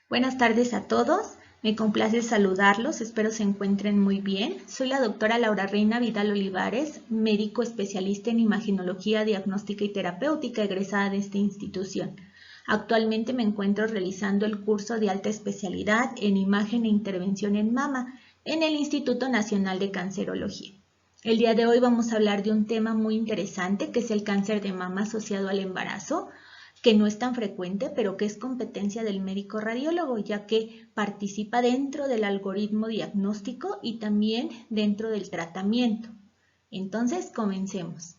Buenas tardes a todos, me complace saludarlos, espero se encuentren muy bien. Soy la doctora Laura Reina Vidal Olivares, médico especialista en imagenología diagnóstica y terapéutica egresada de esta institución. Actualmente me encuentro realizando el curso de alta especialidad en imagen e intervención en mama en el Instituto Nacional de Cancerología. El día de hoy vamos a hablar de un tema muy interesante que es el cáncer de mama asociado al embarazo, que no es tan frecuente, pero que es competencia del médico radiólogo, ya que participa dentro del algoritmo diagnóstico y también dentro del tratamiento. Entonces, comencemos.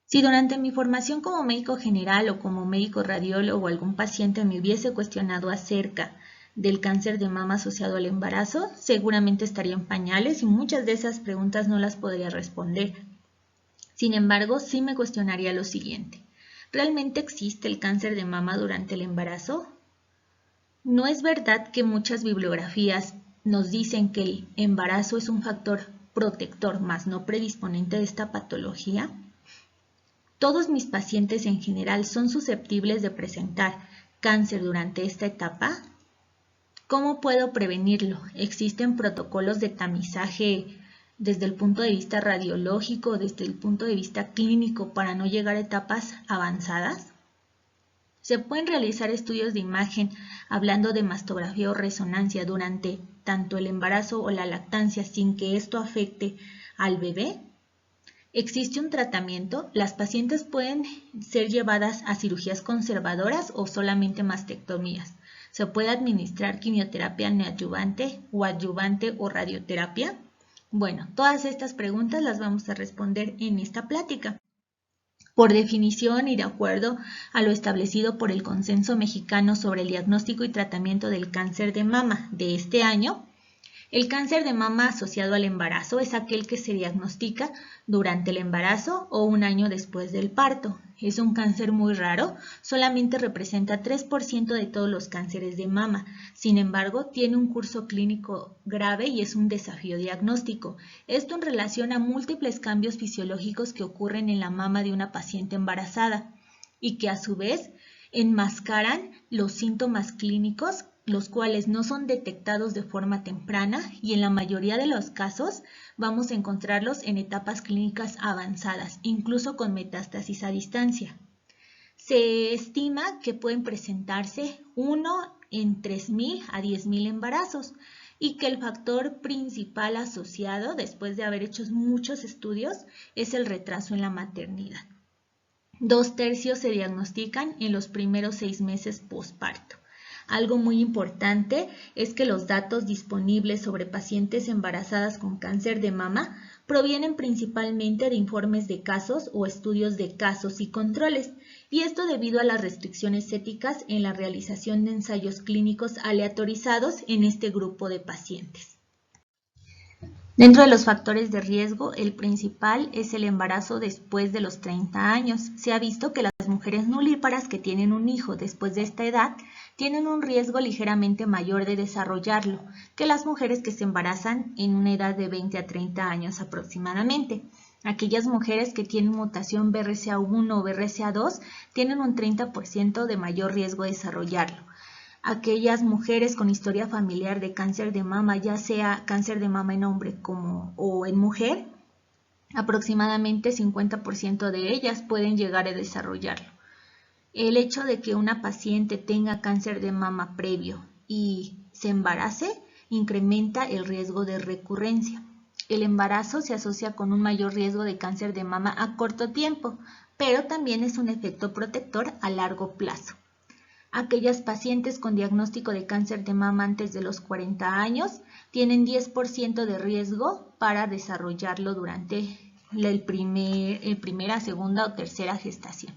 Si durante mi formación como médico general o como médico radiólogo algún paciente me hubiese cuestionado acerca del cáncer de mama asociado al embarazo, seguramente estaría en pañales y muchas de esas preguntas no las podría responder. Sin embargo, sí me cuestionaría lo siguiente. ¿Realmente existe el cáncer de mama durante el embarazo? ¿No es verdad que muchas bibliografías nos dicen que el embarazo es un factor protector más no predisponente de esta patología? ¿Todos mis pacientes en general son susceptibles de presentar cáncer durante esta etapa? ¿Cómo puedo prevenirlo? ¿Existen protocolos de tamizaje desde el punto de vista radiológico, desde el punto de vista clínico para no llegar a etapas avanzadas? Se pueden realizar estudios de imagen hablando de mastografía o resonancia durante tanto el embarazo o la lactancia sin que esto afecte al bebé. ¿Existe un tratamiento? ¿Las pacientes pueden ser llevadas a cirugías conservadoras o solamente mastectomías? ¿Se puede administrar quimioterapia neoadyuvante o adyuvante o radioterapia? Bueno, todas estas preguntas las vamos a responder en esta plática. Por definición y de acuerdo a lo establecido por el Consenso Mexicano sobre el Diagnóstico y Tratamiento del Cáncer de Mama de este año, el cáncer de mama asociado al embarazo es aquel que se diagnostica durante el embarazo o un año después del parto. Es un cáncer muy raro, solamente representa 3% de todos los cánceres de mama. Sin embargo, tiene un curso clínico grave y es un desafío diagnóstico. Esto en relación a múltiples cambios fisiológicos que ocurren en la mama de una paciente embarazada y que a su vez enmascaran los síntomas clínicos, los cuales no son detectados de forma temprana y en la mayoría de los casos vamos a encontrarlos en etapas clínicas avanzadas, incluso con metástasis a distancia. Se estima que pueden presentarse 1 en 3.000 a 10.000 embarazos y que el factor principal asociado, después de haber hecho muchos estudios, es el retraso en la maternidad. 2/3 se diagnostican en los primeros 6 meses posparto. Algo muy importante es que los datos disponibles sobre pacientes embarazadas con cáncer de mama provienen principalmente de informes de casos o estudios de casos y controles, y esto debido a las restricciones éticas en la realización de ensayos clínicos aleatorizados en este grupo de pacientes. Dentro de los factores de riesgo, el principal es el embarazo después de los 30 años. Se ha visto que las mujeres nulíparas que tienen un hijo después de esta edad tienen un riesgo ligeramente mayor de desarrollarlo que las mujeres que se embarazan en una edad de 20 a 30 años aproximadamente. Aquellas mujeres que tienen mutación BRCA1 o BRCA2 tienen un 30% de mayor riesgo de desarrollarlo. Aquellas mujeres con historia familiar de cáncer de mama, ya sea cáncer de mama en hombre o en mujer, aproximadamente 50% de ellas pueden llegar a desarrollarlo. El hecho de que una paciente tenga cáncer de mama previo y se embarace incrementa el riesgo de recurrencia. El embarazo se asocia con un mayor riesgo de cáncer de mama a corto tiempo, pero también es un efecto protector a largo plazo. Aquellas pacientes con diagnóstico de cáncer de mama antes de los 40 años tienen 10% de riesgo para desarrollarlo durante primera, segunda o tercera gestación.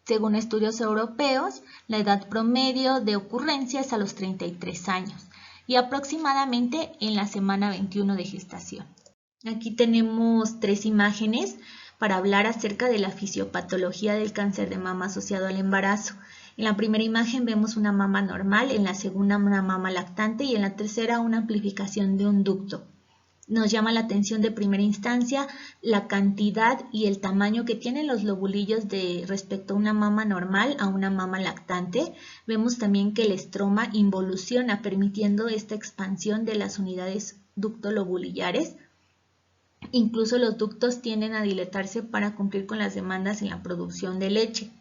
Según estudios europeos, la edad promedio de ocurrencia es a los 33 años y aproximadamente en la semana 21 de gestación. Aquí tenemos 3 imágenes para hablar acerca de la fisiopatología del cáncer de mama asociado al embarazo. En la primera imagen vemos una mama normal, en la segunda una mama lactante y en la tercera una amplificación de un ducto. Nos llama la atención de primera instancia la cantidad y el tamaño que tienen los lobulillos respecto a una mama normal a una mama lactante. Vemos también que el estroma involuciona, permitiendo esta expansión de las unidades ductolobulillares. Incluso los ductos tienden a dilatarse para cumplir con las demandas en la producción de leche.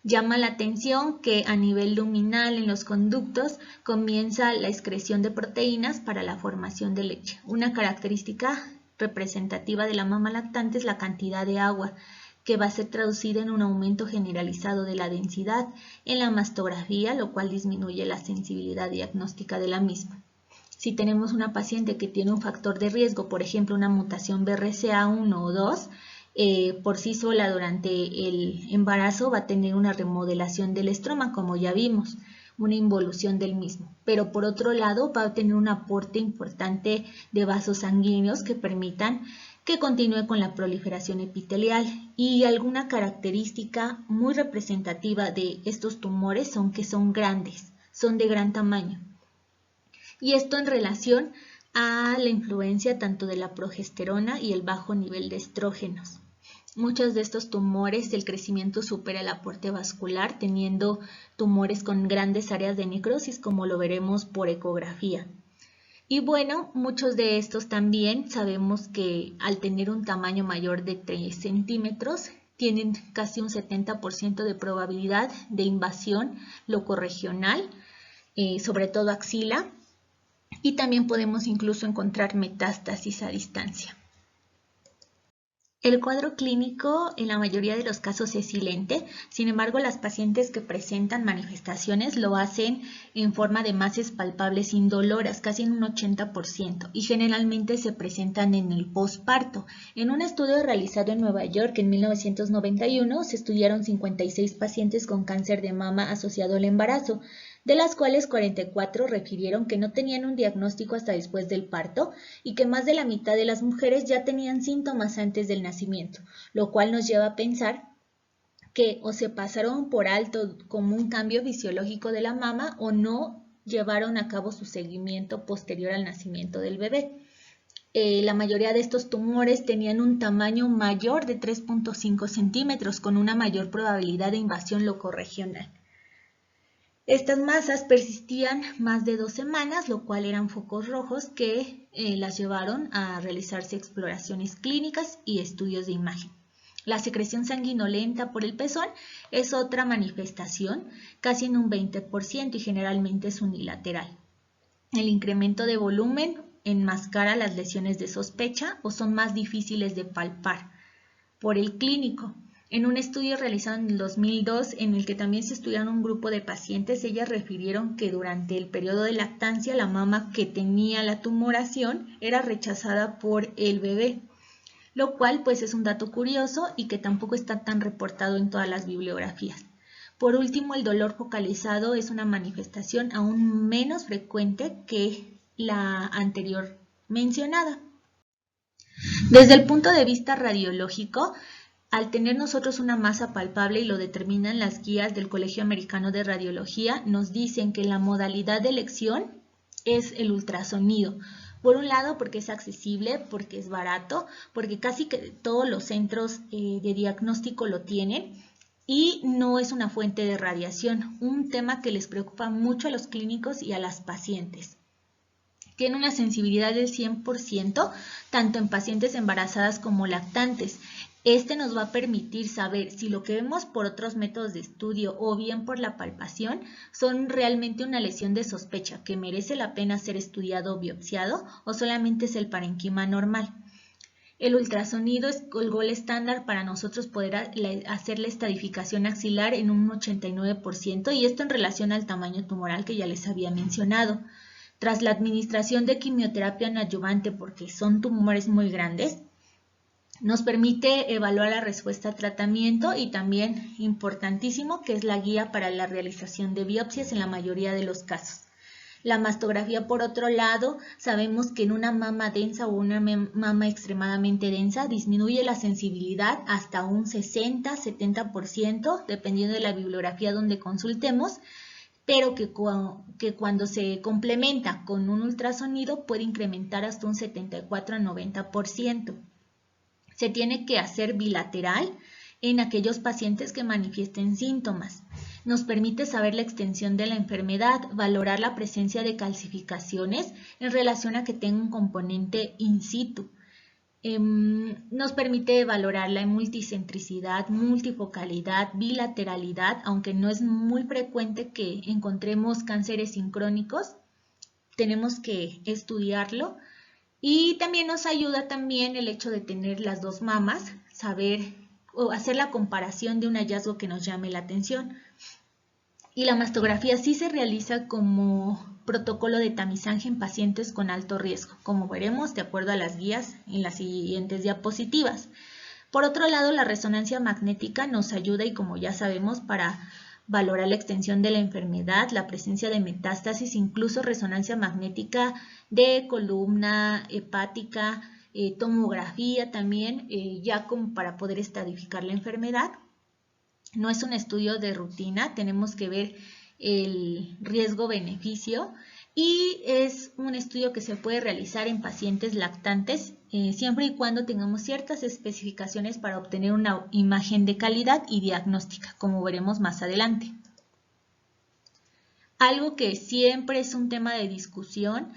Llama la atención que a nivel luminal en los conductos comienza la excreción de proteínas para la formación de leche. Una característica representativa de la mama lactante es la cantidad de agua, que va a ser traducida en un aumento generalizado de la densidad en la mastografía, lo cual disminuye la sensibilidad diagnóstica de la misma. Si tenemos una paciente que tiene un factor de riesgo, por ejemplo una mutación BRCA1 o 2, por sí sola durante el embarazo va a tener una remodelación del estroma, como ya vimos, una involución del mismo. Pero por otro lado va a tener un aporte importante de vasos sanguíneos que permitan que continúe con la proliferación epitelial. Y alguna característica muy representativa de estos tumores son que son grandes, son de gran tamaño. Y esto en relación a la influencia tanto de la progesterona y el bajo nivel de estrógenos. Muchos de estos tumores, el crecimiento supera el aporte vascular, teniendo tumores con grandes áreas de necrosis, como lo veremos por ecografía. Y bueno, muchos de estos también sabemos que al tener un tamaño mayor de 3 centímetros, tienen casi un 70% de probabilidad de invasión locorregional, sobre todo axila, y también podemos incluso encontrar metástasis a distancia. El cuadro clínico en la mayoría de los casos es silente, sin embargo las pacientes que presentan manifestaciones lo hacen en forma de masas palpables indoloras, casi en un 80%, y generalmente se presentan en el posparto. En un estudio realizado en Nueva York en 1991 se estudiaron 56 pacientes con cáncer de mama asociado al embarazo, de las cuales 44 refirieron que no tenían un diagnóstico hasta después del parto y que más de la mitad de las mujeres ya tenían síntomas antes del nacimiento, lo cual nos lleva a pensar que o se pasaron por alto como un cambio fisiológico de la mama o no llevaron a cabo su seguimiento posterior al nacimiento del bebé. La mayoría de estos tumores tenían un tamaño mayor de 3.5 centímetros con una mayor probabilidad de invasión locorregional. Estas masas persistían más de 2 semanas, lo cual eran focos rojos que las llevaron a realizarse exploraciones clínicas y estudios de imagen. La secreción sanguinolenta por el pezón es otra manifestación, casi en un 20% y generalmente es unilateral. El incremento de volumen enmascara las lesiones de sospecha o son más difíciles de palpar por el clínico. En un estudio realizado en el 2002, en el que también se estudiaron un grupo de pacientes, ellas refirieron que durante el periodo de lactancia la mama que tenía la tumoración era rechazada por el bebé, lo cual pues es un dato curioso y que tampoco está tan reportado en todas las bibliografías. Por último, el dolor focalizado es una manifestación aún menos frecuente que la anterior mencionada. Desde el punto de vista radiológico, al tener nosotros una masa palpable, y lo determinan las guías del Colegio Americano de Radiología, nos dicen que la modalidad de elección es el ultrasonido. Por un lado, porque es accesible, porque es barato, porque casi que todos los centros de diagnóstico lo tienen y no es una fuente de radiación, un tema que les preocupa mucho a los clínicos y a las pacientes. Tiene una sensibilidad del 100%, tanto en pacientes embarazadas como lactantes. Este nos va a permitir saber si lo que vemos por otros métodos de estudio o bien por la palpación son realmente una lesión de sospecha que merece la pena ser estudiado o biopsiado o solamente es el parenquima normal. El ultrasonido es el gol estándar para nosotros poder hacer la estadificación axilar en un 89% y esto en relación al tamaño tumoral que ya les había mencionado. Tras la administración de quimioterapia neoadyuvante, porque son tumores muy grandes, nos permite evaluar la respuesta a tratamiento y también, importantísimo, que es la guía para la realización de biopsias en la mayoría de los casos. La mastografía, por otro lado, sabemos que en una mama densa o una mama extremadamente densa disminuye la sensibilidad hasta un 60-70%, dependiendo de la bibliografía donde consultemos, pero que cuando se complementa con un ultrasonido puede incrementar hasta un 74 a 90%. Se tiene que hacer bilateral en aquellos pacientes que manifiesten síntomas. Nos permite saber la extensión de la enfermedad, valorar la presencia de calcificaciones en relación a que tenga un componente in situ. Nos permite valorar la multicentricidad, multifocalidad, bilateralidad, aunque no es muy frecuente que encontremos cánceres sincrónicos, tenemos que estudiarlo. Y también nos ayuda también el hecho de tener las dos mamas, saber o hacer la comparación de un hallazgo que nos llame la atención. Y la mastografía sí se realiza como protocolo de tamizaje en pacientes con alto riesgo, como veremos de acuerdo a las guías en las siguientes diapositivas. Por otro lado, la resonancia magnética nos ayuda y como ya sabemos para valorar la extensión de la enfermedad, la presencia de metástasis, incluso resonancia magnética de columna hepática, tomografía también, ya como para poder estadificar la enfermedad. No es un estudio de rutina, tenemos que ver el riesgo-beneficio y es un estudio que se puede realizar en pacientes lactantes siempre y cuando tengamos ciertas especificaciones para obtener una imagen de calidad y diagnóstica, como veremos más adelante. Algo que siempre es un tema de discusión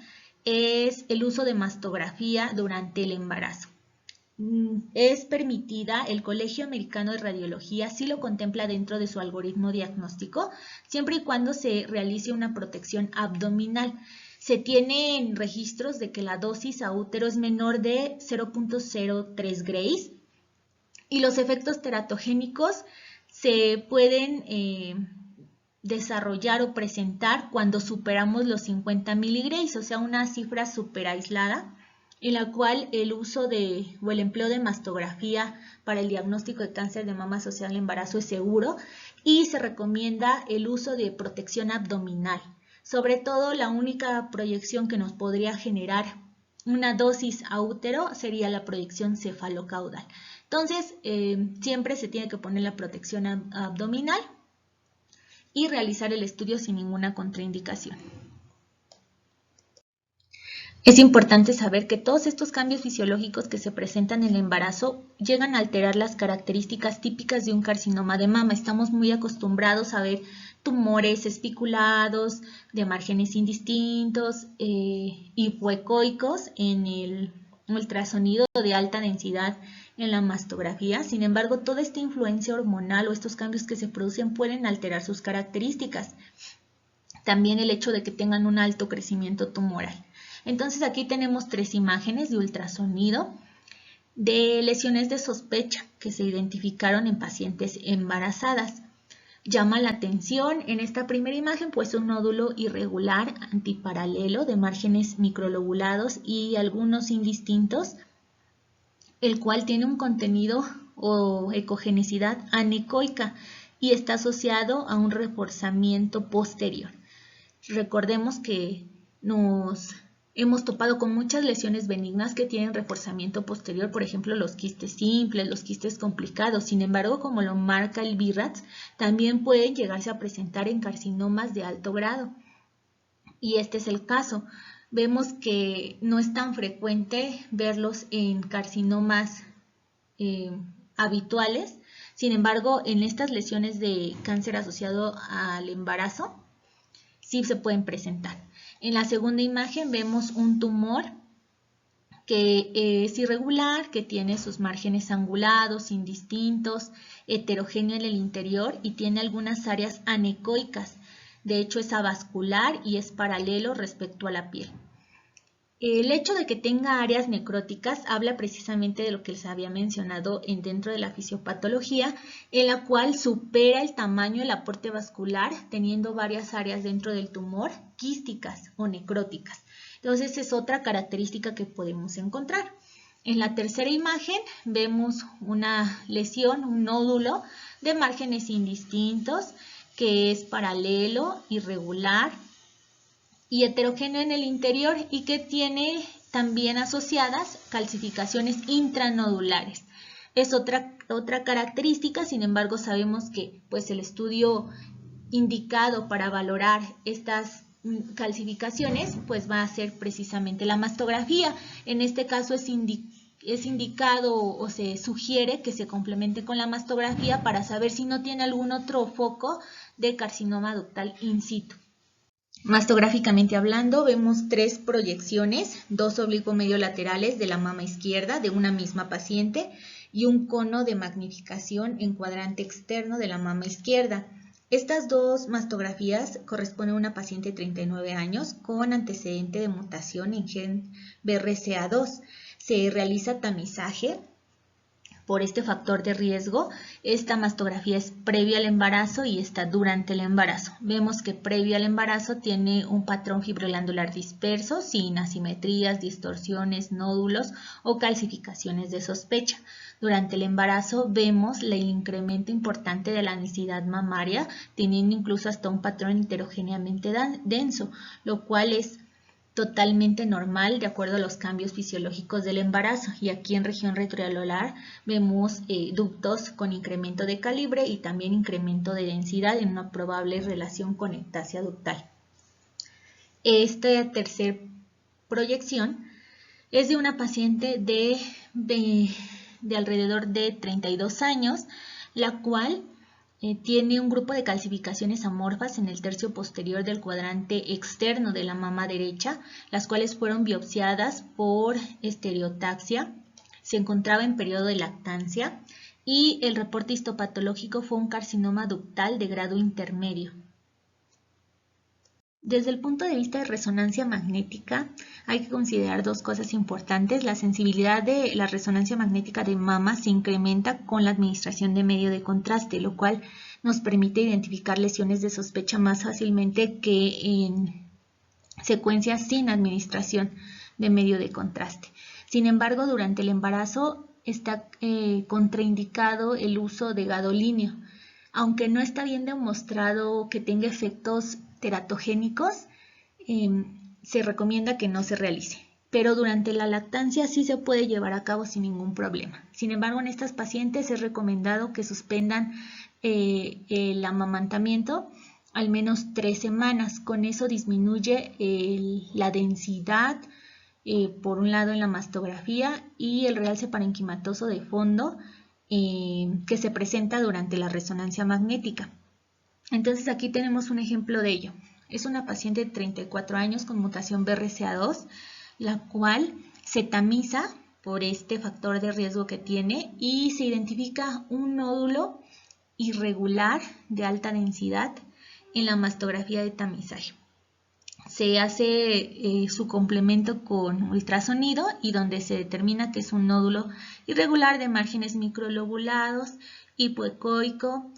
es el uso de mastografía durante el embarazo. Es permitida, el Colegio Americano de Radiología sí lo contempla dentro de su algoritmo diagnóstico, siempre y cuando se realice una protección abdominal. Se tienen registros de que la dosis a útero es menor de 0.03 Grays y los efectos teratogénicos se pueden desarrollar o presentar cuando superamos los 50 miligrays, o sea, una cifra super aislada, en la cual el uso o el empleo de mastografía para el diagnóstico de cáncer de mama asociado al embarazo es seguro y se recomienda el uso de protección abdominal. Sobre todo, la única proyección que nos podría generar una dosis a útero sería la proyección cefalocaudal. Entonces, siempre se tiene que poner la protección abdominal y realizar el estudio sin ninguna contraindicación. Es importante saber que todos estos cambios fisiológicos que se presentan en el embarazo llegan a alterar las características típicas de un carcinoma de mama. Estamos muy acostumbrados a ver tumores espiculados, de márgenes indistintos, hipoecoicos en el ultrasonido de alta densidad en la mastografía. Sin embargo, toda esta influencia hormonal o estos cambios que se producen pueden alterar sus características. También el hecho de que tengan un alto crecimiento tumoral. Entonces aquí tenemos 3 imágenes de ultrasonido de lesiones de sospecha que se identificaron en pacientes embarazadas. Llama la atención en esta primera imagen pues un nódulo irregular antiparalelo de márgenes microlobulados y algunos indistintos, el cual tiene un contenido o ecogenicidad anecoica y está asociado a un reforzamiento posterior. Recordemos que nos hemos topado con muchas lesiones benignas que tienen reforzamiento posterior, por ejemplo, los quistes simples, los quistes complicados. Sin embargo, como lo marca el BIRATS, también pueden llegarse a presentar en carcinomas de alto grado. Y este es el caso. Vemos que no es tan frecuente verlos en carcinomas habituales. Sin embargo, en estas lesiones de cáncer asociado al embarazo, sí se pueden presentar. En la segunda imagen vemos un tumor que es irregular, que tiene sus márgenes angulados, indistintos, heterogéneo en el interior y tiene algunas áreas anecoicas. De hecho, es avascular y es paralelo respecto a la piel. El hecho de que tenga áreas necróticas habla precisamente de lo que les había mencionado dentro de la fisiopatología, en la cual supera el tamaño del aporte vascular, teniendo varias áreas dentro del tumor quísticas o necróticas. Entonces es otra característica que podemos encontrar. En la tercera imagen vemos una lesión, un nódulo de márgenes indistintos que es paralelo, irregular y heterogéneo en el interior y que tiene también asociadas calcificaciones intranodulares. Es otra característica, sin embargo sabemos que pues, el estudio indicado para valorar estas calcificaciones, pues va a ser precisamente la mastografía. En este caso es indicado o se sugiere que se complemente con la mastografía para saber si no tiene algún otro foco de carcinoma ductal in situ. Mastográficamente hablando, vemos 3 proyecciones, 2 oblicuo medio laterales de la mama izquierda de una misma paciente y un cono de magnificación en cuadrante externo de la mama izquierda. Estas 2 mastografías corresponden a una paciente de 39 años con antecedente de mutación en gen BRCA2. Se realiza tamizaje por este factor de riesgo. Esta mastografía es previa al embarazo y esta durante el embarazo. Vemos que previa al embarazo tiene un patrón fibroglandular disperso sin asimetrías, distorsiones, nódulos o calcificaciones de sospecha. Durante el embarazo vemos el incremento importante de la densidad mamaria, teniendo incluso hasta un patrón heterogéneamente denso, lo cual es totalmente normal de acuerdo a los cambios fisiológicos del embarazo. Y aquí en región retroareolar vemos ductos con incremento de calibre y también incremento de densidad en una probable relación con ectasia ductal. Esta tercera proyección es de una paciente de alrededor de 32 años, la cual tiene un grupo de calcificaciones amorfas en el tercio posterior del cuadrante externo de la mama derecha, las cuales fueron biopsiadas por estereotaxia. Se encontraba en periodo de lactancia y el reporte histopatológico fue un carcinoma ductal de grado intermedio. Desde el punto de vista de resonancia magnética, hay que considerar 2 cosas importantes. La sensibilidad de la resonancia magnética de mama se incrementa con la administración de medio de contraste, lo cual nos permite identificar lesiones de sospecha más fácilmente que en secuencias sin administración de medio de contraste. Sin embargo, durante el embarazo está contraindicado el uso de gadolínio. Aunque no está bien demostrado que tenga efectos teratogénicos, se recomienda que no se realice, pero durante la lactancia sí se puede llevar a cabo sin ningún problema. Sin embargo, en estas pacientes es recomendado que suspendan el amamantamiento al menos 3 semanas. Con eso disminuye la densidad, por un lado en la mastografía, y el realce parenquimatoso de fondo que se presenta durante la resonancia magnética. Entonces aquí tenemos un ejemplo de ello. Es una paciente de 34 años con mutación BRCA2, la cual se tamiza por este factor de riesgo que tiene y se identifica un nódulo irregular de alta densidad en la mastografía de tamizaje. Se hace su complemento con ultrasonido y donde se determina que es un nódulo irregular de márgenes microlobulados, hipoecoico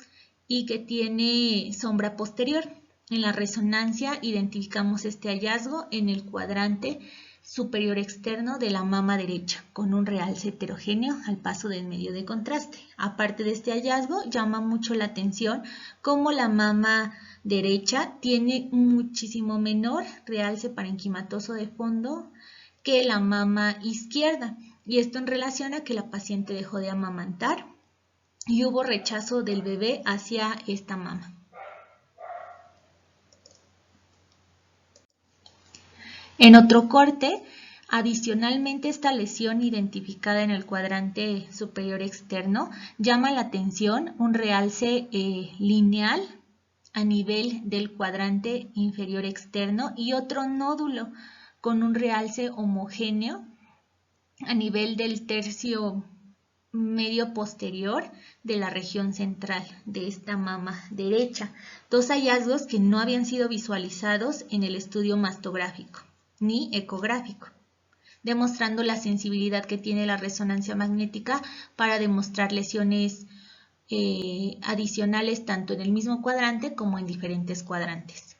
y que tiene sombra posterior. En la resonancia identificamos este hallazgo en el cuadrante superior externo de la mama derecha con un realce heterogéneo al paso del medio de contraste. Aparte de este hallazgo, llama mucho la atención cómo la mama derecha tiene muchísimo menor realce parenquimatoso de fondo que la mama izquierda, y esto en relación a que la paciente dejó de amamantar y hubo rechazo del bebé hacia esta mama. En otro corte, adicionalmente esta lesión identificada en el cuadrante superior externo llama la atención un realce lineal a nivel del cuadrante inferior externo y otro nódulo con un realce homogéneo a nivel del tercio medio posterior de la región central de esta mama derecha. 2 hallazgos que no habían sido visualizados en el estudio mastográfico ni ecográfico, demostrando la sensibilidad que tiene la resonancia magnética para demostrar lesiones adicionales tanto en el mismo cuadrante como en diferentes cuadrantes.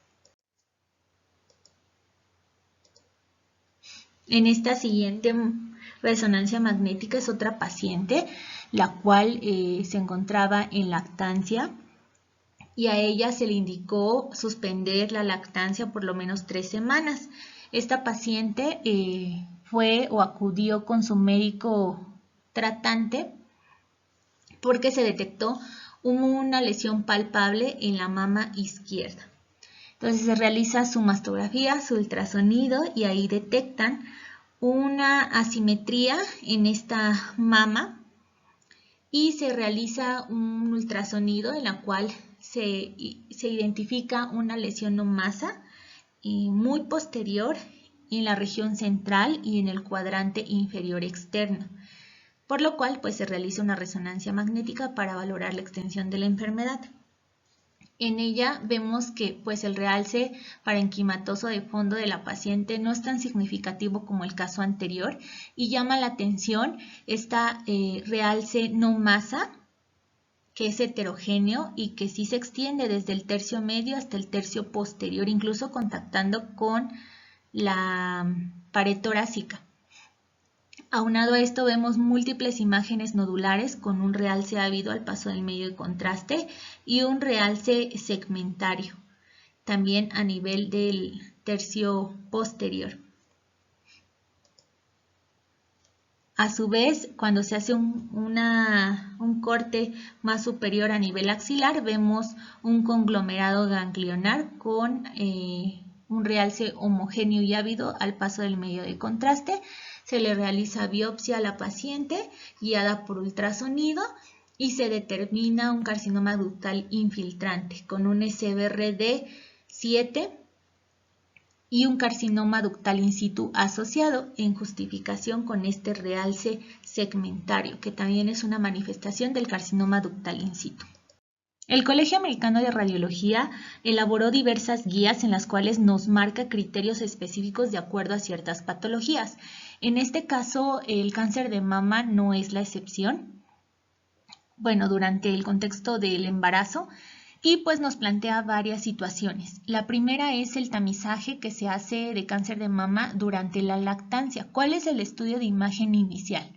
En esta siguiente resonancia magnética es otra paciente, la cual se encontraba en lactancia y a ella se le indicó suspender la lactancia por lo menos 3 semanas. Esta paciente fue o acudió con su médico tratante porque se detectó una lesión palpable en la mama izquierda. Entonces se realiza su mastografía, su ultrasonido y ahí detectan una asimetría en esta mama y se realiza un ultrasonido en la cual se identifica una lesión no masa muy posterior en la región central y en el cuadrante inferior externo, por lo cual pues se realiza una resonancia magnética para valorar la extensión de la enfermedad. En ella vemos que pues el realce parenquimatoso de fondo de la paciente no es tan significativo como el caso anterior y llama la atención esta realce no masa, que es heterogéneo y que sí se extiende desde el tercio medio hasta el tercio posterior, incluso contactando con la pared torácica. Aunado a esto vemos múltiples imágenes nodulares con un realce ávido al paso del medio de contraste y un realce segmentario, también a nivel del tercio posterior. A su vez, cuando se hace un corte más superior a nivel axilar, vemos un conglomerado ganglionar con un realce homogéneo y ávido al paso del medio de contraste. Se le realiza biopsia a la paciente guiada por ultrasonido y se determina un carcinoma ductal infiltrante con un SBR de 7 y un carcinoma ductal in situ asociado en justificación con este realce segmentario, que también es una manifestación del carcinoma ductal in situ. El Colegio Americano de Radiología elaboró diversas guías en las cuales nos marca criterios específicos de acuerdo a ciertas patologías. En este caso, el cáncer de mama no es la excepción. Bueno, durante el contexto del embarazo, y pues nos plantea varias situaciones. La primera es el tamizaje que se hace de cáncer de mama durante la lactancia. ¿Cuál es el estudio de imagen inicial?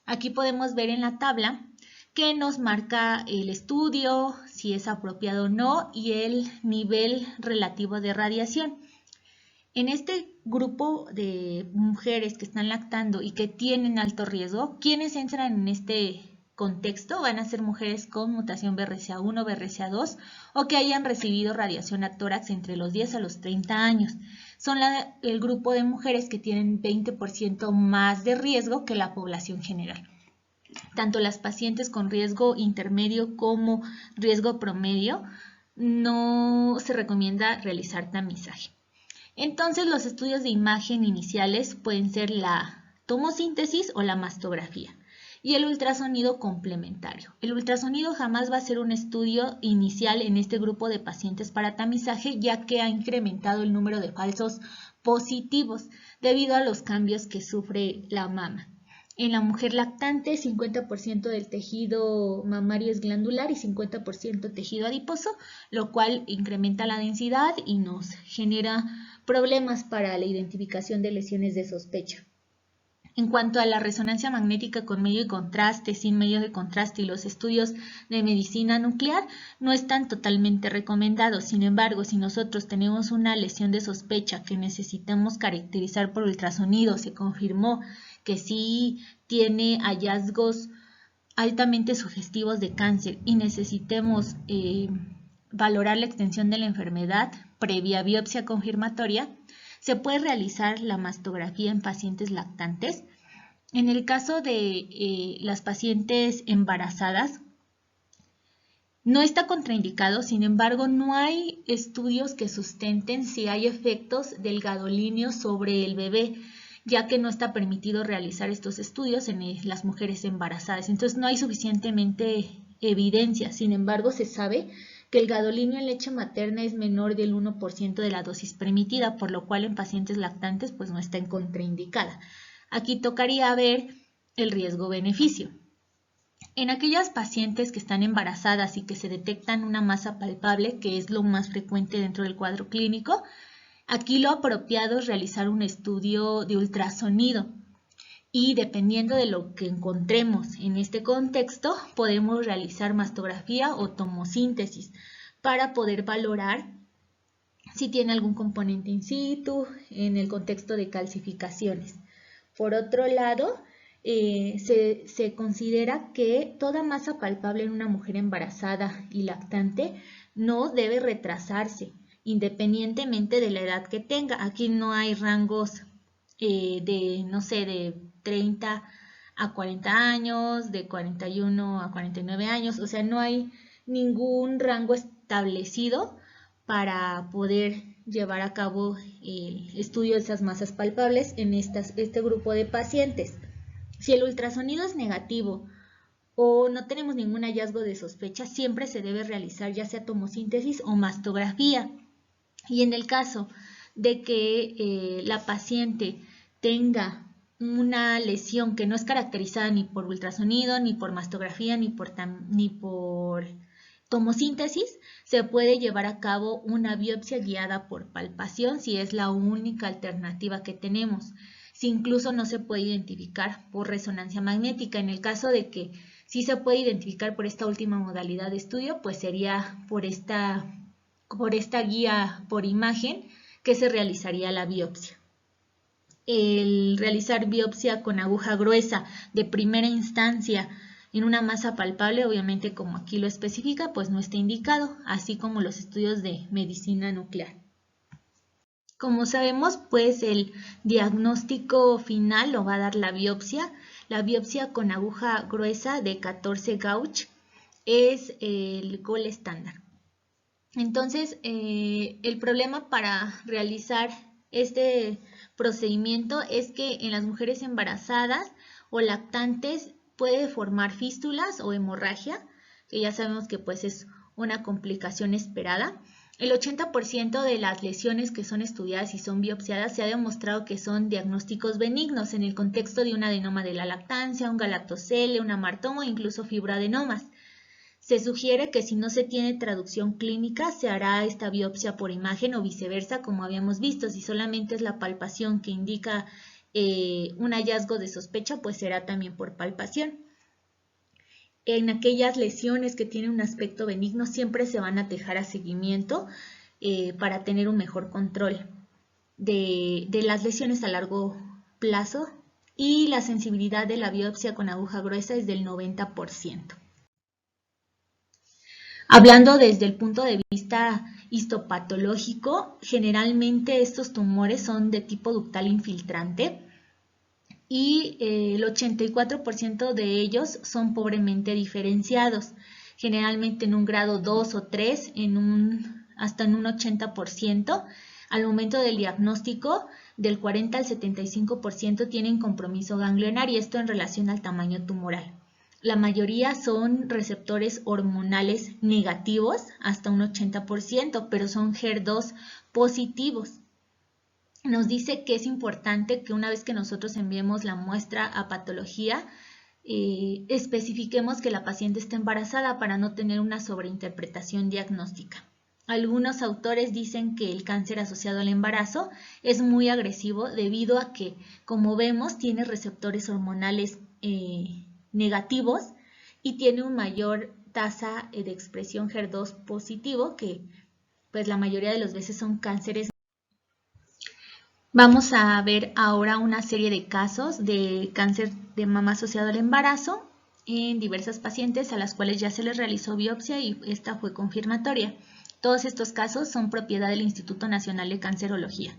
Aquí podemos ver en la tabla que nos marca el estudio, si es apropiado o no, y el nivel relativo de radiación. En este grupo de mujeres que están lactando y que tienen alto riesgo, ¿quiénes entran en este contexto? Van a ser mujeres con mutación BRCA1, BRCA2 o que hayan recibido radiación a tórax entre los 10 a los 30 años. Son el grupo de mujeres que tienen 20% más de riesgo que la población general. Tanto las pacientes con riesgo intermedio como riesgo promedio no se recomienda realizar tamizaje. Entonces los estudios de imagen iniciales pueden ser la tomosíntesis o la mastografía y el ultrasonido complementario. El ultrasonido jamás va a ser un estudio inicial en este grupo de pacientes para tamizaje, ya que ha incrementado el número de falsos positivos debido a los cambios que sufre la mama. En la mujer lactante, 50% del tejido mamario es glandular y 50% tejido adiposo, lo cual incrementa la densidad y nos genera problemas para la identificación de lesiones de sospecha. En cuanto a la resonancia magnética con medio de contraste, sin medio de contraste y los estudios de medicina nuclear no están totalmente recomendados. Sin embargo, si nosotros tenemos una lesión de sospecha que necesitamos caracterizar por ultrasonido, se confirmó que sí tiene hallazgos altamente sugestivos de cáncer y necesitemos valorar la extensión de la enfermedad previa biopsia confirmatoria, se puede realizar la mastografía en pacientes lactantes. En el caso de las pacientes embarazadas, no está contraindicado, sin embargo, no hay estudios que sustenten si hay efectos del gadolínio sobre el bebé, ya que no está permitido realizar estos estudios en las mujeres embarazadas. Entonces no hay suficientemente evidencia. Sin embargo, se sabe que el gadolinio en leche materna es menor del 1% de la dosis permitida, por lo cual en pacientes lactantes pues no está en contraindicada. Aquí tocaría ver el riesgo-beneficio. En aquellas pacientes que están embarazadas y que se detectan una masa palpable, que es lo más frecuente dentro del cuadro clínico, aquí lo apropiado es realizar un estudio de ultrasonido. Y dependiendo de lo que encontremos en este contexto, podemos realizar mastografía o tomosíntesis para poder valorar si tiene algún componente in situ en el contexto de calcificaciones. Por otro lado, se considera que toda masa palpable en una mujer embarazada y lactante no debe retrasarse, independientemente de la edad que tenga. Aquí no hay rangos no sé, de 30 a 40 años, de 41 a 49 años, o sea, no hay ningún rango establecido para poder llevar a cabo el estudio de esas masas palpables en este grupo de pacientes. Si el ultrasonido es negativo o no tenemos ningún hallazgo de sospecha, siempre se debe realizar ya sea tomosíntesis o mastografía. Y en el caso de que la paciente tenga una lesión que no es caracterizada ni por ultrasonido, ni por mastografía, ni por tomosíntesis, se puede llevar a cabo una biopsia guiada por palpación si es la única alternativa que tenemos. Si incluso no se puede identificar por resonancia magnética, en el caso de que sí se puede identificar por esta última modalidad de estudio, pues sería por esta guía por imagen que se realizaría la biopsia. El realizar biopsia con aguja gruesa de primera instancia en una masa palpable, obviamente como aquí lo especifica, pues no está indicado, así como los estudios de medicina nuclear. Como sabemos, pues el diagnóstico final lo va a dar la biopsia. La biopsia con aguja gruesa de 14 gauge es el gold estándar. Entonces, el problema para realizar este procedimiento es que en las mujeres embarazadas o lactantes puede formar fístulas o hemorragia, que ya sabemos que pues es una complicación esperada. El 80% de las lesiones que son estudiadas y son biopsiadas se ha demostrado que son diagnósticos benignos en el contexto de un adenoma de la lactancia, un galactocele, un amartoma o incluso fibroadenomas. Se sugiere que si no se tiene traducción clínica, se hará esta biopsia por imagen o viceversa, como habíamos visto. Si solamente es la palpación que indica un hallazgo de sospecha, pues será también por palpación. En aquellas lesiones que tienen un aspecto benigno, siempre se van a dejar a seguimiento para tener un mejor control de las lesiones a largo plazo, y la sensibilidad de la biopsia con aguja gruesa es del 90%. Hablando desde el punto de vista histopatológico, generalmente estos tumores son de tipo ductal infiltrante y el 84% de ellos son pobremente diferenciados, generalmente en un grado 2 o 3, hasta en un 80%. Al momento del diagnóstico, del 40 al 75% tienen compromiso ganglionar, y esto en relación al tamaño tumoral. La mayoría son receptores hormonales negativos, hasta un 80%, pero son HER2 positivos. Nos dice que es importante que una vez que nosotros enviemos la muestra a patología, especifiquemos que la paciente está embarazada para no tener una sobreinterpretación diagnóstica. Algunos autores dicen que el cáncer asociado al embarazo es muy agresivo debido a que, como vemos, tiene receptores hormonales negativos y tiene una mayor tasa de expresión HER2 positivo, que pues la mayoría de las veces son cánceres. Vamos a ver ahora una serie de casos de cáncer de mama asociado al embarazo en diversas pacientes a las cuales ya se les realizó biopsia y esta fue confirmatoria. Todos estos casos son propiedad del Instituto Nacional de Cancerología.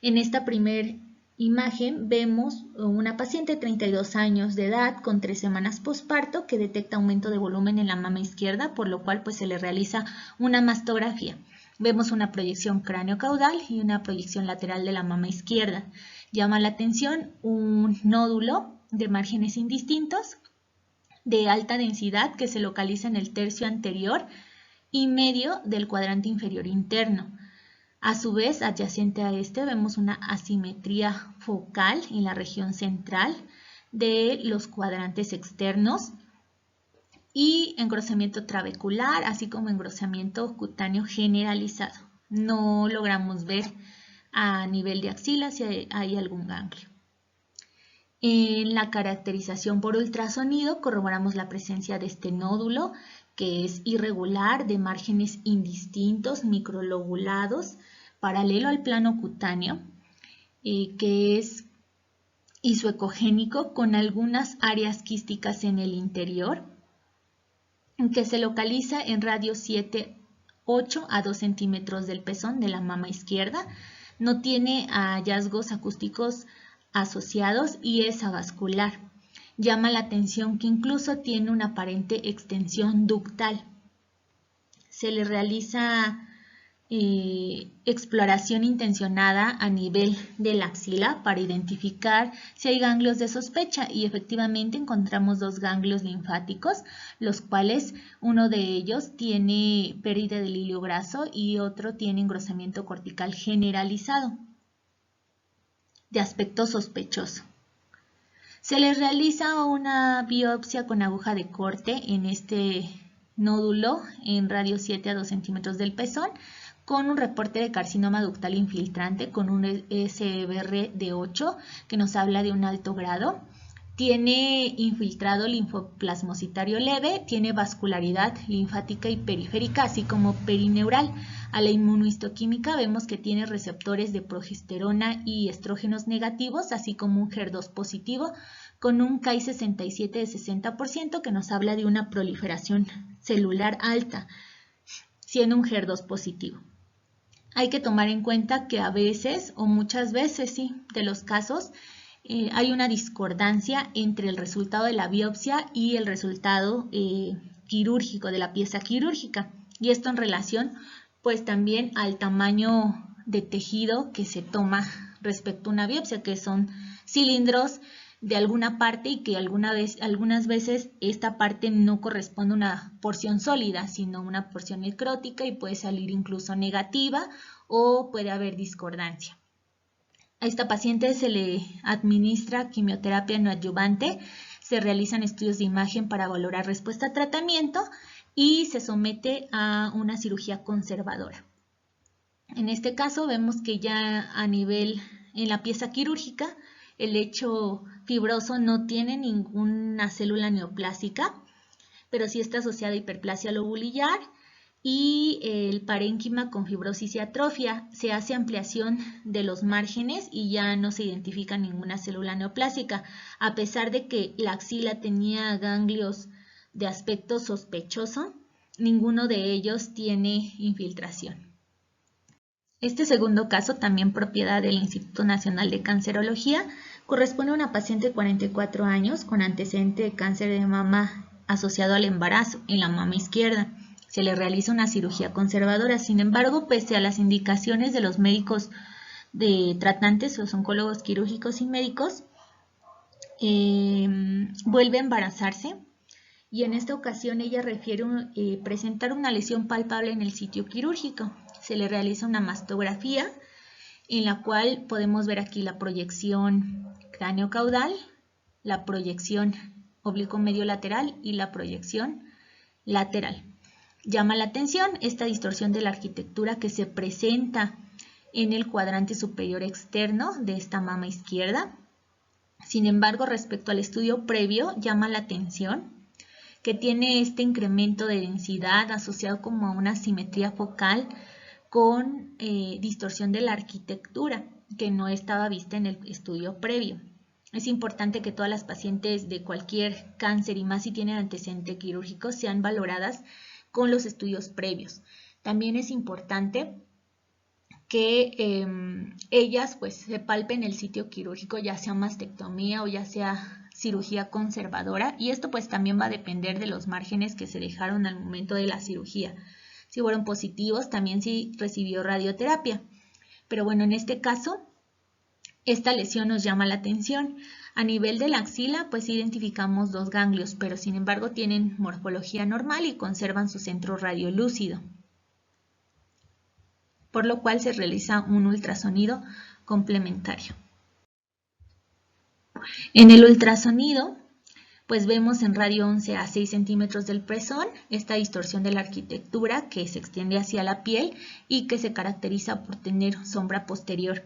En esta primera imagen vemos una paciente de 32 años de edad con 3 semanas posparto que detecta aumento de volumen en la mama izquierda, por lo cual pues se le realiza una mastografía. Vemos una proyección cráneo-caudal y una proyección lateral de la mama izquierda. Llama la atención un nódulo de márgenes indistintos de alta densidad que se localiza en el tercio anterior y medio del cuadrante inferior interno. A su vez, adyacente a este, vemos una asimetría focal en la región central de los cuadrantes externos y engrosamiento trabecular, así como engrosamiento cutáneo generalizado. No logramos ver a nivel de axila si hay algún ganglio. En la caracterización por ultrasonido corroboramos la presencia de este nódulo, que es irregular, de márgenes indistintos, microlobulados, paralelo al plano cutáneo, que es isoecogénico con algunas áreas quísticas en el interior, que se localiza en radio 8 a 2 centímetros del pezón de la mama izquierda. No tiene hallazgos acústicos asociados y es avascular. Llama la atención que incluso tiene una aparente extensión ductal. Se le realiza exploración intencionada a nivel de la axila para identificar si hay ganglios de sospecha, y efectivamente encontramos 2 ganglios linfáticos, los cuales uno de ellos tiene pérdida del hilo graso y otro tiene engrosamiento cortical generalizado de aspecto sospechoso. Se le realiza una biopsia con aguja de corte en este nódulo en radio 7 a 2 centímetros del pezón, con un reporte de carcinoma ductal infiltrante con un SBR de 8 que nos habla de un alto grado. Tiene infiltrado linfoplasmocitario leve, tiene vascularidad linfática y periférica, así como perineural. A la inmunohistoquímica vemos que tiene receptores de progesterona y estrógenos negativos, así como un HER2 positivo, con un Ki67 de 60% que nos habla de una proliferación celular alta, siendo un HER2 positivo. Hay que tomar en cuenta que a veces, o muchas veces, sí, de los casos, hay una discordancia entre el resultado de la biopsia y el resultado quirúrgico, de la pieza quirúrgica. Y esto en relación, pues también al tamaño de tejido que se toma respecto a una biopsia, que son cilindros de alguna parte y que algunas veces esta parte no corresponde a una porción sólida, sino una porción necrótica y puede salir incluso negativa o puede haber discordancia. A esta paciente se le administra quimioterapia neoadyuvante, se realizan estudios de imagen para valorar respuesta a tratamiento y se somete a una cirugía conservadora. En este caso vemos que ya a nivel en la pieza quirúrgica el lecho fibroso no tiene ninguna célula neoplásica, pero sí está asociada a hiperplasia lobulillar y el parénquima con fibrosis y atrofia. Se hace ampliación de los márgenes y ya no se identifica ninguna célula neoplásica, a pesar de que la axila tenía ganglios de aspecto sospechoso, ninguno de ellos tiene infiltración. Este segundo caso, también propiedad del Instituto Nacional de Cancerología, corresponde a una paciente de 44 años con antecedente de cáncer de mama asociado al embarazo en la mama izquierda. Se le realiza una cirugía conservadora, sin embargo, pese a las indicaciones de los médicos de tratantes, los oncólogos quirúrgicos y médicos, vuelve a embarazarse. Y en esta ocasión ella refiere presentar una lesión palpable en el sitio quirúrgico. Se le realiza una mastografía en la cual podemos ver aquí la proyección cráneo-caudal, la proyección oblicuo medio lateral y la proyección lateral. Llama la atención esta distorsión de la arquitectura que se presenta en el cuadrante superior externo de esta mama izquierda. Sin embargo, respecto al estudio previo, llama la atención que tiene este incremento de densidad asociado como a una simetría focal con distorsión de la arquitectura que no estaba vista en el estudio previo. Es importante que todas las pacientes de cualquier cáncer, y más si tienen antecedente quirúrgico, sean valoradas con los estudios previos. También es importante que ellas pues se palpen el sitio quirúrgico, ya sea mastectomía o ya sea cirugía conservadora, y esto pues también va a depender de los márgenes que se dejaron al momento de la cirugía. Si fueron positivos, también si recibió radioterapia. Pero bueno, en este caso, esta lesión nos llama la atención. A nivel de la axila, pues identificamos 2 ganglios, pero sin embargo tienen morfología normal y conservan su centro radiolúcido, por lo cual se realiza un ultrasonido complementario. En el ultrasonido, pues vemos en radio 11 a 6 centímetros del pezón esta distorsión de la arquitectura que se extiende hacia la piel y que se caracteriza por tener sombra posterior.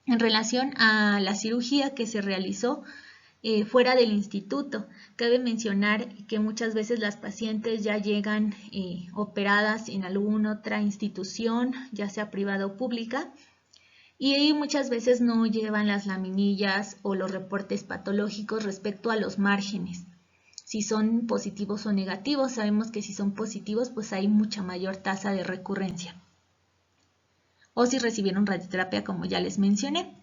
En relación a la cirugía que se realizó fuera del instituto, cabe mencionar que muchas veces las pacientes ya llegan operadas en alguna otra institución, ya sea privada o pública, y muchas veces no llevan las laminillas o los reportes patológicos respecto a los márgenes. Si son positivos o negativos, sabemos que si son positivos, pues hay mucha mayor tasa de recurrencia. O si recibieron radioterapia, como ya les mencioné.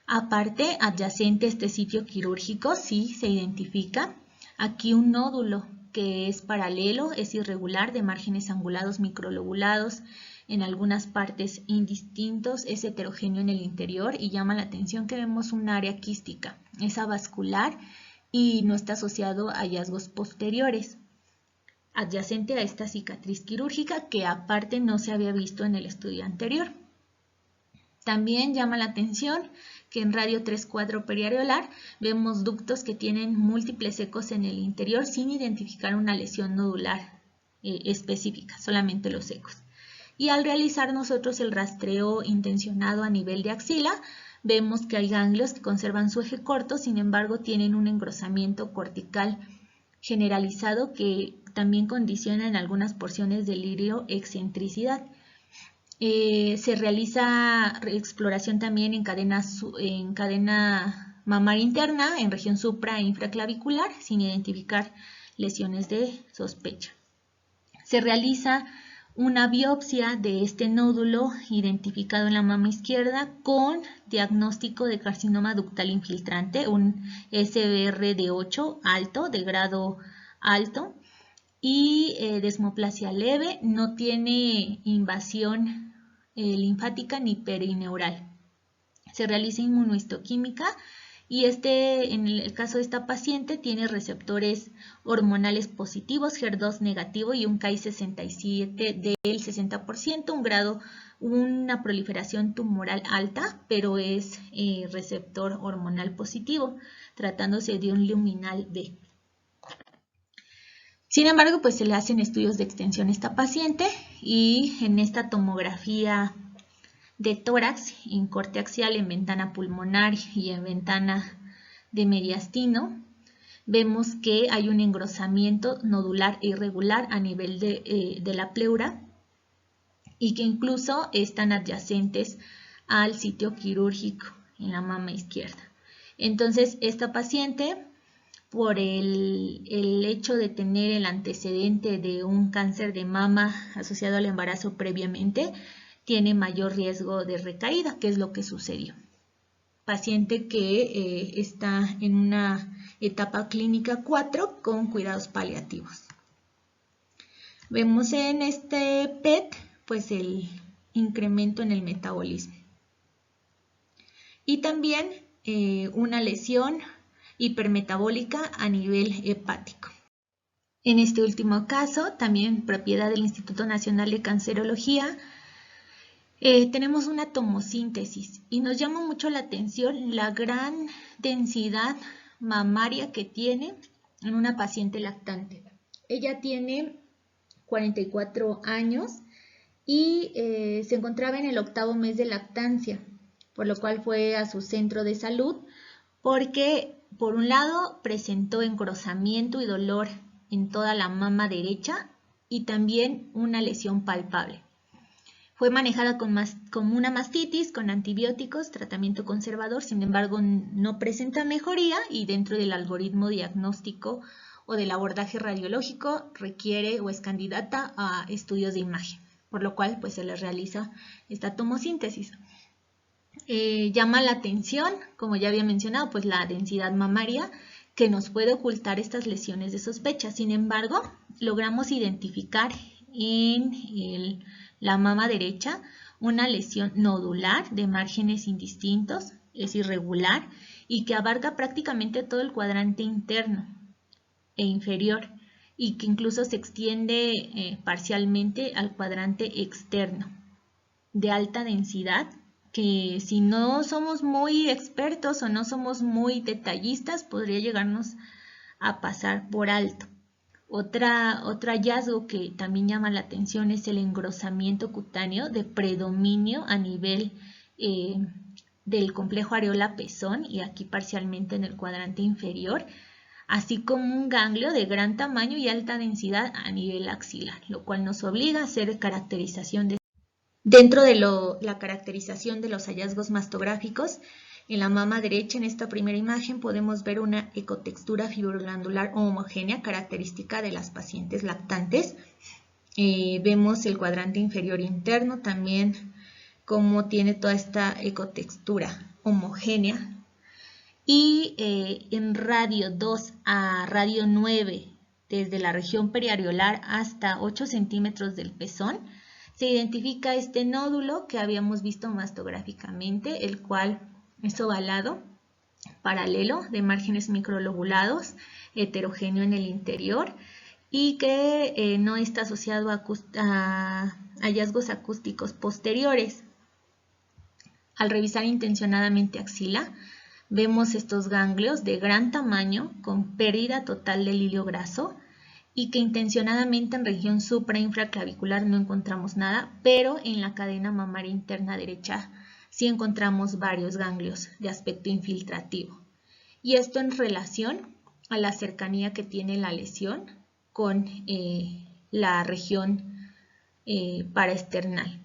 Aparte, adyacente a este sitio quirúrgico, sí se identifica aquí un nódulo que es paralelo, es irregular, de márgenes angulados microlobulados, en algunas partes indistintos, es heterogéneo en el interior y llama la atención que vemos un área quística, es avascular y no está asociado a hallazgos posteriores, adyacente a esta cicatriz quirúrgica que aparte no se había visto en el estudio anterior. También llama la atención que en radio 3-4 periareolar vemos ductos que tienen múltiples ecos en el interior sin identificar una lesión nodular específica, solamente los ecos. Y al realizar nosotros el rastreo intencionado a nivel de axila, vemos que hay ganglios que conservan su eje corto, sin embargo tienen un engrosamiento cortical generalizado que también condiciona en algunas porciones del irio excentricidad. Se realiza exploración también en cadena mamaria interna, en región supra e infraclavicular, sin identificar lesiones de sospecha. Se realiza una biopsia de este nódulo identificado en la mama izquierda con diagnóstico de carcinoma ductal infiltrante, un SBR de 8 alto, de grado alto, y desmoplasia leve, no tiene invasión linfática ni perineural. Se realiza inmunohistoquímica y en el caso de esta paciente tiene receptores hormonales positivos, HER2 negativo y un Ki67 del 60%, una proliferación tumoral alta, pero es receptor hormonal positivo, tratándose de un luminal B. Sin embargo, pues se le hacen estudios de extensión a esta paciente y en esta tomografía de tórax, en corte axial, en ventana pulmonar y en ventana de mediastino, vemos que hay un engrosamiento nodular e irregular a nivel de la pleura y que incluso están adyacentes al sitio quirúrgico en la mama izquierda. Entonces, esta paciente, por el hecho de tener el antecedente de un cáncer de mama asociado al embarazo previamente, tiene mayor riesgo de recaída, que es lo que sucedió. Paciente que está en una etapa clínica 4 con cuidados paliativos. Vemos en este PET pues el incremento en el metabolismo. Y también una lesión hipermetabólica a nivel hepático. En este último caso, también propiedad del Instituto Nacional de Cancerología, tenemos una tomosíntesis y nos llama mucho la atención la gran densidad mamaria que tiene en una paciente lactante. Ella tiene 44 años y se encontraba en el 8º mes de lactancia, por lo cual fue a su centro de salud porque, por un lado, presentó engrosamiento y dolor en toda la mama derecha y también una lesión palpable. Fue manejada con una mastitis, con antibióticos, tratamiento conservador, sin embargo no presenta mejoría y dentro del algoritmo diagnóstico o del abordaje radiológico requiere o es candidata a estudios de imagen, por lo cual pues se le realiza esta tomosíntesis. Llama la atención, como ya había mencionado, pues la densidad mamaria que nos puede ocultar estas lesiones de sospecha. Sin embargo, logramos identificar en la mama derecha una lesión nodular de márgenes indistintos, es irregular y que abarca prácticamente todo el cuadrante interno e inferior y que incluso se extiende parcialmente al cuadrante externo, de alta densidad, que si no somos muy expertos o no somos muy detallistas podría llegarnos a pasar por alto. Otro hallazgo que también llama la atención es el engrosamiento cutáneo de predominio a nivel del complejo areola-pezón y aquí parcialmente en el cuadrante inferior, así como un ganglio de gran tamaño y alta densidad a nivel axilar, lo cual nos obliga a hacer caracterización de Dentro de la caracterización de los hallazgos mastográficos, en la mama derecha, en esta primera imagen, podemos ver una ecotextura fibroglandular homogénea característica de las pacientes lactantes. Vemos el cuadrante inferior interno también, cómo tiene toda esta ecotextura homogénea. Y en radio 2 a radio 9, desde la región periareolar hasta 8 centímetros del pezón, se identifica este nódulo que habíamos visto mastográficamente, el cual es ovalado, paralelo, de márgenes microlobulados, heterogéneo en el interior y que no está asociado a hallazgos acústicos posteriores. Al revisar intencionadamente axila, vemos estos ganglios de gran tamaño con pérdida total del hilio graso y que intencionadamente en región supra-infraclavicular no encontramos nada, pero en la cadena mamaria interna derecha sí encontramos varios ganglios de aspecto infiltrativo. Y esto en relación a la cercanía que tiene la lesión con la región paraesternal.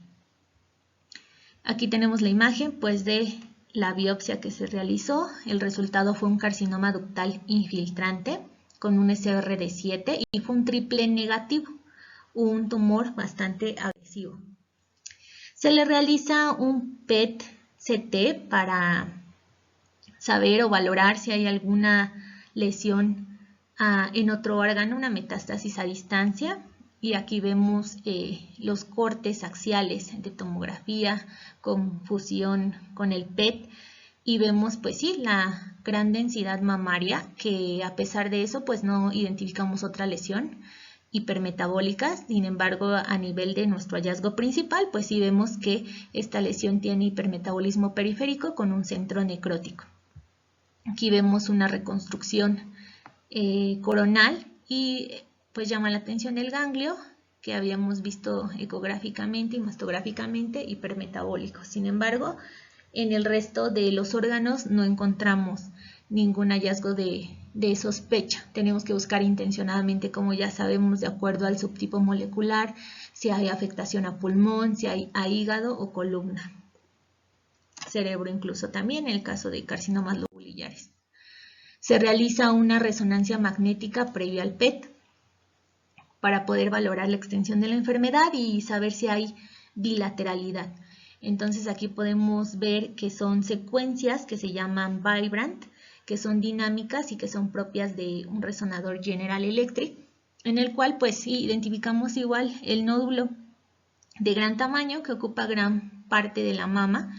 Aquí tenemos la imagen pues de la biopsia que se realizó. El resultado fue un carcinoma ductal infiltrante con un SR de 7 y fue un triple negativo, un tumor bastante agresivo. Se le realiza un PET-CT para saber o valorar si hay alguna lesión en otro órgano, una metástasis a distancia. Y aquí vemos los cortes axiales de tomografía con fusión con el PET y vemos pues sí la gran densidad mamaria, que a pesar de eso pues no identificamos otra lesión hipermetabólica. Sin embargo, a nivel de nuestro hallazgo principal pues sí vemos que esta lesión tiene hipermetabolismo periférico con un centro necrótico. Aquí vemos una reconstrucción coronal y pues llama la atención el ganglio que habíamos visto ecográficamente y mastográficamente hipermetabólico. Sin embargo, en el resto de los órganos no encontramos ningún hallazgo de sospecha. Tenemos que buscar intencionadamente, como ya sabemos, de acuerdo al subtipo molecular, si hay afectación a pulmón, si hay a hígado o columna. Cerebro incluso también en el caso de carcinomas lobulillares. Se realiza una resonancia magnética previa al PET para poder valorar la extensión de la enfermedad y saber si hay bilateralidad. Entonces aquí podemos ver que son secuencias que se llaman Vibrant, que son dinámicas y que son propias de un resonador General Electric, en el cual pues sí, identificamos igual el nódulo de gran tamaño que ocupa gran parte de la mama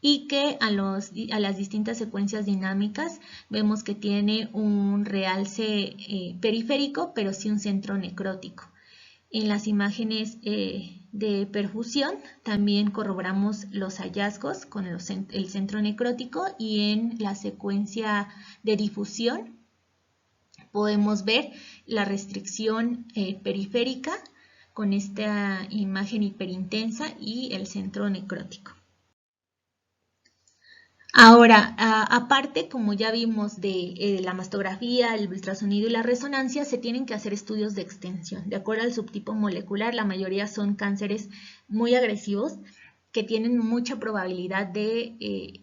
y que a las distintas secuencias dinámicas vemos que tiene un realce periférico, pero sí un centro necrótico. En las imágenes de perfusión también corroboramos los hallazgos con el centro necrótico, y en la secuencia de difusión podemos ver la restricción periférica con esta imagen hiperintensa y el centro necrótico. Ahora, aparte, como ya vimos de la mastografía, el ultrasonido y la resonancia, se tienen que hacer estudios de extensión. De acuerdo al subtipo molecular, la mayoría son cánceres muy agresivos que tienen mucha probabilidad de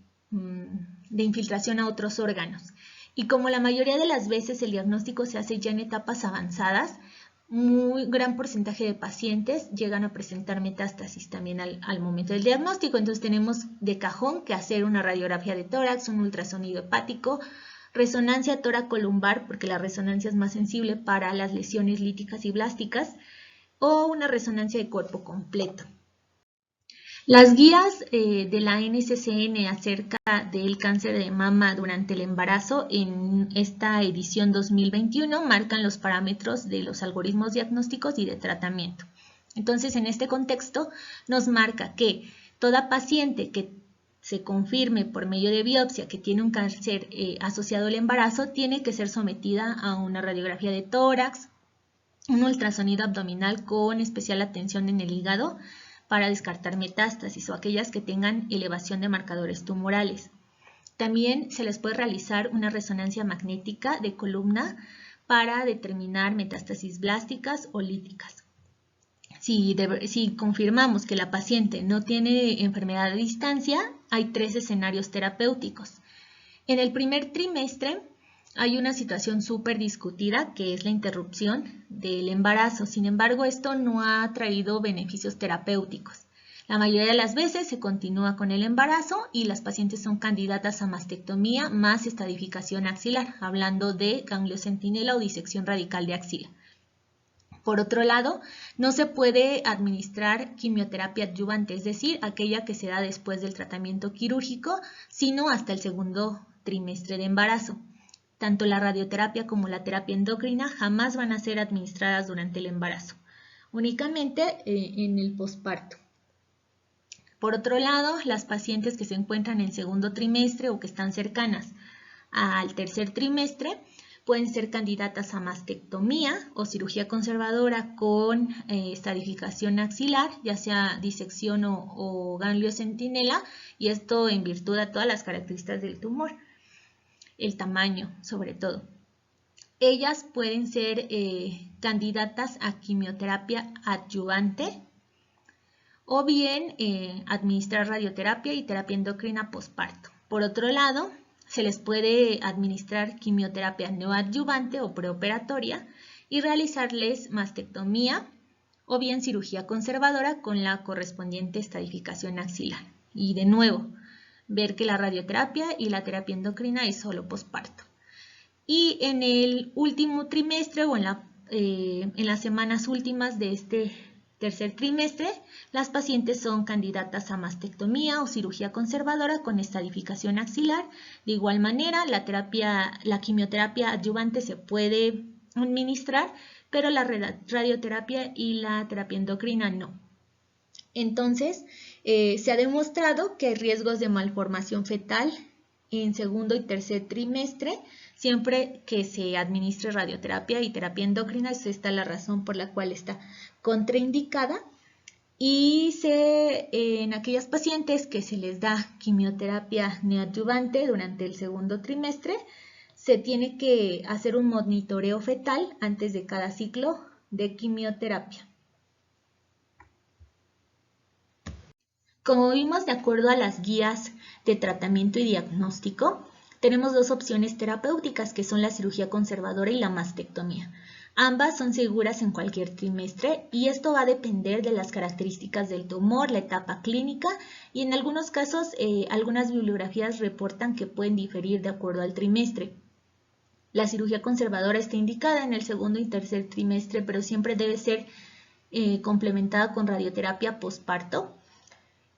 infiltración a otros órganos. Y como la mayoría de las veces el diagnóstico se hace ya en etapas avanzadas, muy gran porcentaje de pacientes llegan a presentar metástasis también al momento del diagnóstico. Entonces tenemos de cajón que hacer una radiografía de tórax, un ultrasonido hepático, resonancia toracolumbar, porque la resonancia es más sensible para las lesiones líticas y blásticas, o una resonancia de cuerpo completo. Las guías de la NCCN acerca del cáncer de mama durante el embarazo en esta edición 2021 marcan los parámetros de los algoritmos diagnósticos y de tratamiento. Entonces, en este contexto nos marca que toda paciente que se confirme por medio de biopsia que tiene un cáncer asociado al embarazo tiene que ser sometida a una radiografía de tórax, un ultrasonido abdominal con especial atención en el hígado, para descartar metástasis o aquellas que tengan elevación de marcadores tumorales. También se les puede realizar una resonancia magnética de columna para determinar metástasis blásticas o líticas. Si confirmamos que la paciente no tiene enfermedad a distancia, hay 3 escenarios terapéuticos. En el primer trimestre hay una situación súper discutida que es la interrupción del embarazo. Sin embargo, esto no ha traído beneficios terapéuticos. La mayoría de las veces se continúa con el embarazo y las pacientes son candidatas a mastectomía más estadificación axilar, hablando de ganglio centinela o disección radical de axila. Por otro lado, no se puede administrar quimioterapia adyuvante, es decir, aquella que se da después del tratamiento quirúrgico, sino hasta el segundo trimestre de embarazo. Tanto la radioterapia como la terapia endocrina jamás van a ser administradas durante el embarazo, únicamente en el posparto. Por otro lado, las pacientes que se encuentran en segundo trimestre o que están cercanas al tercer trimestre pueden ser candidatas a mastectomía o cirugía conservadora con estadificación axilar, ya sea disección o ganglio centinela, y esto en virtud de todas las características del tumor, el tamaño sobre todo. Ellas pueden ser candidatas a quimioterapia adyuvante o bien administrar radioterapia y terapia endocrina posparto. Por otro lado, se les puede administrar quimioterapia neoadyuvante o preoperatoria y realizarles mastectomía o bien cirugía conservadora con la correspondiente estadificación axilar. Y de nuevo, ver que la radioterapia y la terapia endocrina es solo posparto. Y en el último trimestre o en las semanas últimas de este tercer trimestre, las pacientes son candidatas a mastectomía o cirugía conservadora con estadificación axilar. De igual manera, la quimioterapia adyuvante se puede administrar, pero la radioterapia y la terapia endocrina no. Entonces, se ha demostrado que hay riesgos de malformación fetal en segundo y tercer trimestre, siempre que se administre radioterapia y terapia endocrina. Es esta la razón por la cual está contraindicada, y en aquellas pacientes que se les da quimioterapia neoadyuvante durante el segundo trimestre, se tiene que hacer un monitoreo fetal antes de cada ciclo de quimioterapia. Como vimos, de acuerdo a las guías de tratamiento y diagnóstico, tenemos 2 opciones terapéuticas, que son la cirugía conservadora y la mastectomía. Ambas son seguras en cualquier trimestre y esto va a depender de las características del tumor, la etapa clínica, y en algunos casos algunas bibliografías reportan que pueden diferir de acuerdo al trimestre. La cirugía conservadora está indicada en el segundo y tercer trimestre, pero siempre debe ser complementada con radioterapia posparto.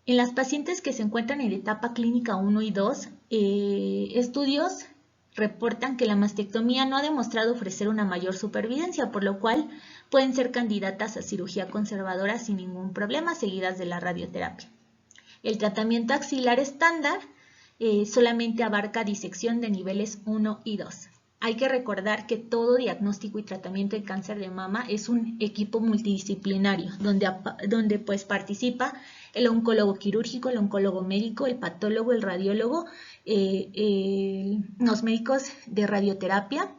En las pacientes que se encuentran en etapa clínica 1 y 2, estudios reportan que la mastectomía no ha demostrado ofrecer una mayor supervivencia, por lo cual pueden ser candidatas a cirugía conservadora sin ningún problema, seguidas de la radioterapia. El tratamiento axilar estándar solamente abarca disección de niveles 1 y 2. Hay que recordar que todo diagnóstico y tratamiento de cáncer de mama es un equipo multidisciplinario, donde pues participa el oncólogo quirúrgico, el oncólogo médico, el patólogo, el radiólogo, los médicos de radioterapia,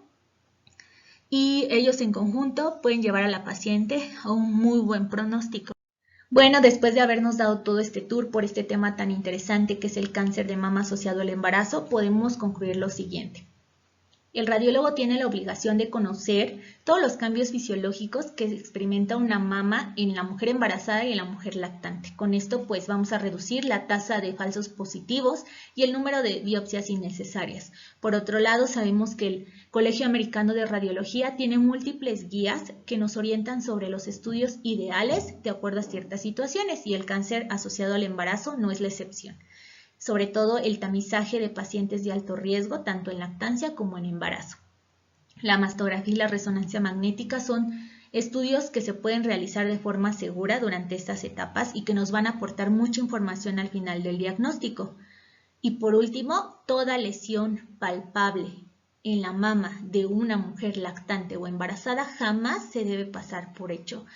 y ellos en conjunto pueden llevar a la paciente a un muy buen pronóstico. Bueno, después de habernos dado todo este tour por este tema tan interesante que es el cáncer de mama asociado al embarazo, podemos concluir lo siguiente. El radiólogo tiene la obligación de conocer todos los cambios fisiológicos que experimenta una mama en la mujer embarazada y en la mujer lactante. Con esto pues vamos a reducir la tasa de falsos positivos y el número de biopsias innecesarias. Por otro lado, sabemos que el Colegio Americano de Radiología tiene múltiples guías que nos orientan sobre los estudios ideales de acuerdo a ciertas situaciones, y el cáncer asociado al embarazo no es la excepción. Sobre todo el tamizaje de pacientes de alto riesgo, tanto en lactancia como en embarazo. La mastografía y la resonancia magnética son estudios que se pueden realizar de forma segura durante estas etapas y que nos van a aportar mucha información al final del diagnóstico. Y por último, toda lesión palpable en la mama de una mujer lactante o embarazada jamás se debe pasar por hecho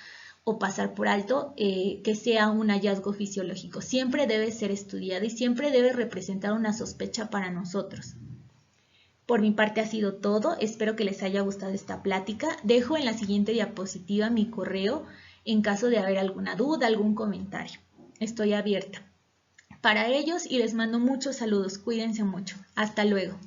o pasar por alto que sea un hallazgo fisiológico. Siempre debe ser estudiado y siempre debe representar una sospecha para nosotros. Por mi parte ha sido todo. Espero que les haya gustado esta plática. Dejo en la siguiente diapositiva mi correo en caso de haber alguna duda, algún comentario. Estoy abierta para ellos y les mando muchos saludos. Cuídense mucho. Hasta luego.